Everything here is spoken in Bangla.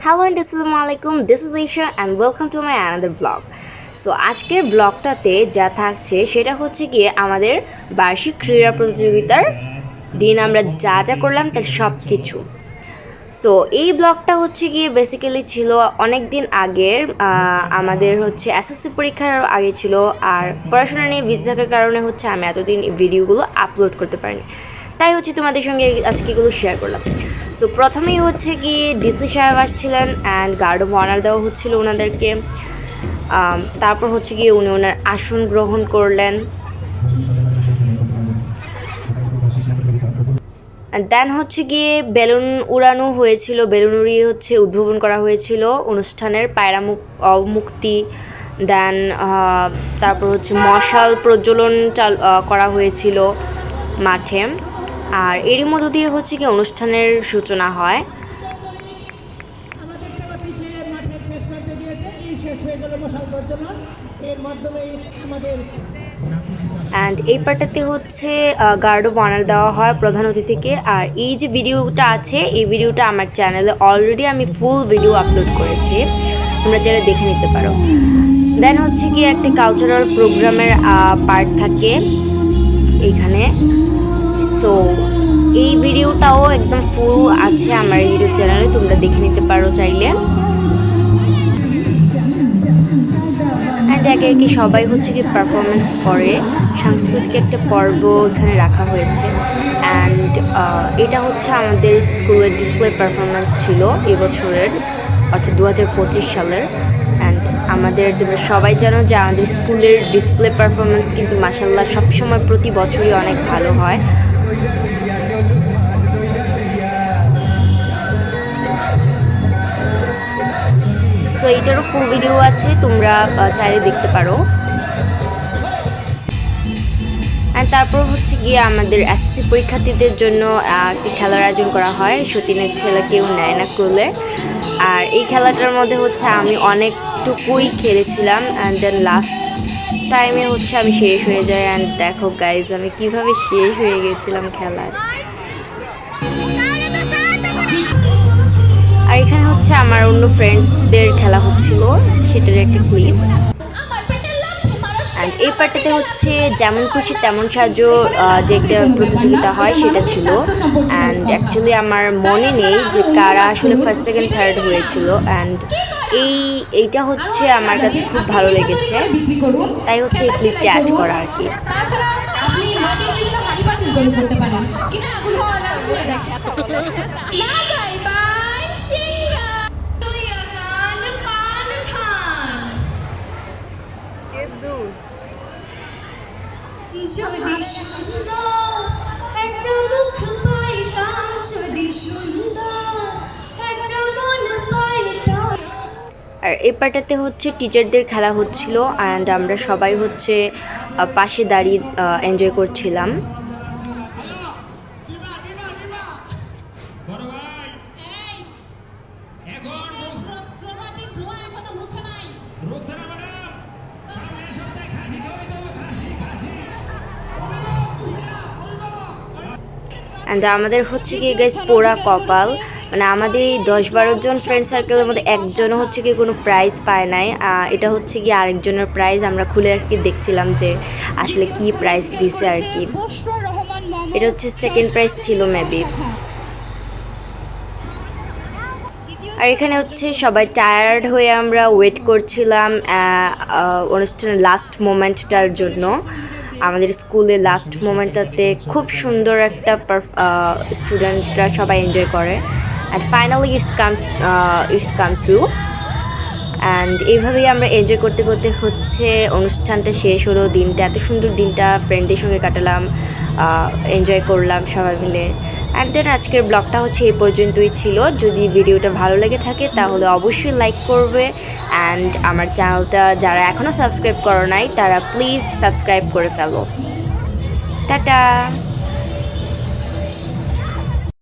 Hello and Assalamualaikum. This is Isha and welcome to my another vlog. So আজকের ব্লগটাতে যা থাকছে সেটা হচ্ছে গিয়ে আমাদের বার্ষিক ক্রীড়া প্রতিযোগিতার দিন আমরা যা যা করলাম তার সব কিছু। সো এই ব্লগটা হচ্ছে গিয়ে বেসিক্যালি ছিল অনেক দিন আগের, আমাদের হচ্ছে এসএসসি পরীক্ষার আগে ছিল, আর পড়াশোনা নিয়ে বিজি থাকার কারণে হচ্ছে আমি এতদিন ভিডিওগুলো আপলোড করতে পারিনি, তাই হচ্ছে তোমাদের সঙ্গে আজকে এগুলো শেয়ার করলাম। সো প্রথমেই হচ্ছে গিয়ে ডিসি সাহেব আসছিলেন অ্যান্ড গার্ড অফ অনার দেওয়া হচ্ছিল ওনাদেরকে। তারপর হচ্ছে গিয়ে উনি ওনার আসন গ্রহণ করলেন। দেন হচ্ছে গিয়ে বেলুন উড়ানো হয়েছিল, বেলুন উড়িয়ে হচ্ছে উদ্বোধন করা হয়েছিল অনুষ্ঠানের পায়রা মুক্তি। দেন তারপর হচ্ছে মশাল প্রজ্বলন করা হয়েছিল মাঠে, আর এরই মধ্য দিয়ে হচ্ছে কি অনুষ্ঠানের সূচনা হয়। অ্যান্ড এই পার্টটাতে হচ্ছে গার্ড অফ অনার দেওয়া হয় প্রধান অতিথিকে। আর এই যে ভিডিওটা আছে, এই ভিডিওটা আমার চ্যানেলে অলরেডি আমি ফুল ভিডিও আপলোড করেছি, তোমরা চাইলে দেখে নিতে পারো। দেন হচ্ছে কি একটা কালচারাল প্রোগ্রামের পার্ট থাকে এইখানে। সো এই ভিডিওটাও একদম ফুল আছে আমার ইউটিউব চ্যানেলে, তোমরা দেখে নিতে পারো চাইলে। অ্যান্ড একে একে সবাই হচ্ছে কি পারফরমেন্স করে, সাংস্কৃতিক একটা পর্ব এখানে রাখা হয়েছে। অ্যান্ড এটা হচ্ছে আমাদের স্কুলের ডিসপ্লে পারফরমেন্স ছিল এবছরের, অর্থাৎ 2025 সালের। অ্যান্ড আমাদের তোমরা সবাই জানো যে আমাদের স্কুলের ডিসপ্লে পারফরমেন্স কিন্তু মাশাআল্লাহ সবসময় প্রতি বছরই অনেক ভালো হয়। তো এইটারও ফুল ভিডিও আছে, তোমরা চাইলে দেখতে পারো। অ্যান্ড তারপর হচ্ছে গিয়ে আমাদের এসএসসি পরীক্ষার্থীদের জন্য একটি খেলার আয়োজন করা হয়, সতীনের ছেলে কেউ নেয় না কোলে। আর এই খেলাটার মধ্যে হচ্ছে আমি অনেকটুকুই খেলেছিলাম, অ্যান্ড দেন লাস্ট টাইমে হচ্ছে আমি শেষ হয়ে যাই। অ্যান্ড দেখো গাইজ আমি কিভাবে শেষ হয়ে গেছিলাম খেলায়। আর এখানে হচ্ছে আমার অন্য ফ্রেন্ডসদের খেলা হচ্ছিল, সেটার একটা ক্লিপ। অ্যান্ড এই পার্টটাতে হচ্ছে যেমন খুশি তেমন সাজো যে একটা প্রতিযোগিতা হয় সেটা ছিল। অ্যান্ড অ্যাকচুয়ালি আমার মনে নেই যে কারা আসলে ফার্স্ট সেকেন্ড থার্ড হয়েছিল। অ্যান্ড এইটা হচ্ছে আমার কাছে খুব ভালো লেগেছে, তাই হচ্ছে এই ক্লিপটা অ্যাড করা আর কি। যদি সুন্দর একটা মুখ পাইতাম, যদি সুন্দর একটা মন পাইতাম। আর এই পার্টটাতে হচ্ছে টিচারদের খেলা হচ্ছিল, অ্যান্ড আমরা সবাই হচ্ছে পাশে দাঁড়িয়ে এনজয় করছিলাম। অ্যান্ড আমাদের হচ্ছে কি গাইস পোড়া কপাল, মানে আমাদের এই 10-12 জন ফ্রেন্ড সার্কেলের মধ্যে একজনও হচ্ছে কি কোনো প্রাইজ পায় নাই। এটা হচ্ছে কি আরেকজনের প্রাইজ, আমরা খুলে আর কি দেখছিলাম যে আসলে কি প্রাইজ দিছে আর কি। এটা হচ্ছে সেকেন্ড প্রাইজ ছিল মেবি। আর এখানে হচ্ছে সবাই টায়ার্ড হয়ে আমরা ওয়েট করছিলাম অনুষ্ঠানের লাস্ট মোমেন্টটার জন্য। আমাদের স্কুলের লাস্ট মোমেন্টটাতে খুব সুন্দর একটা স্টুডেন্টরা সবাই এনজয় করে। And finally it's come true. And এইভাবেই আমরা এনজয় করতে করতে হচ্ছে অনুষ্ঠানটা শেষ হলো। দিনটা এত সুন্দর, দিনটা ফ্রেন্ডদের সঙ্গে কাটালাম, এনজয় করলাম সবাই মিলে। অ্যান্ড দেন আজকের ব্লগটা হচ্ছে এই পর্যন্তই ছিল। যদি ভিডিওটা ভালো লেগে থাকে তাহলে অবশ্যই লাইক করবে, অ্যান্ড আমার চ্যানেলটা যারা এখনও সাবস্ক্রাইব করো নাই তারা প্লিজ সাবস্ক্রাইব করে ফেলো। টাটা।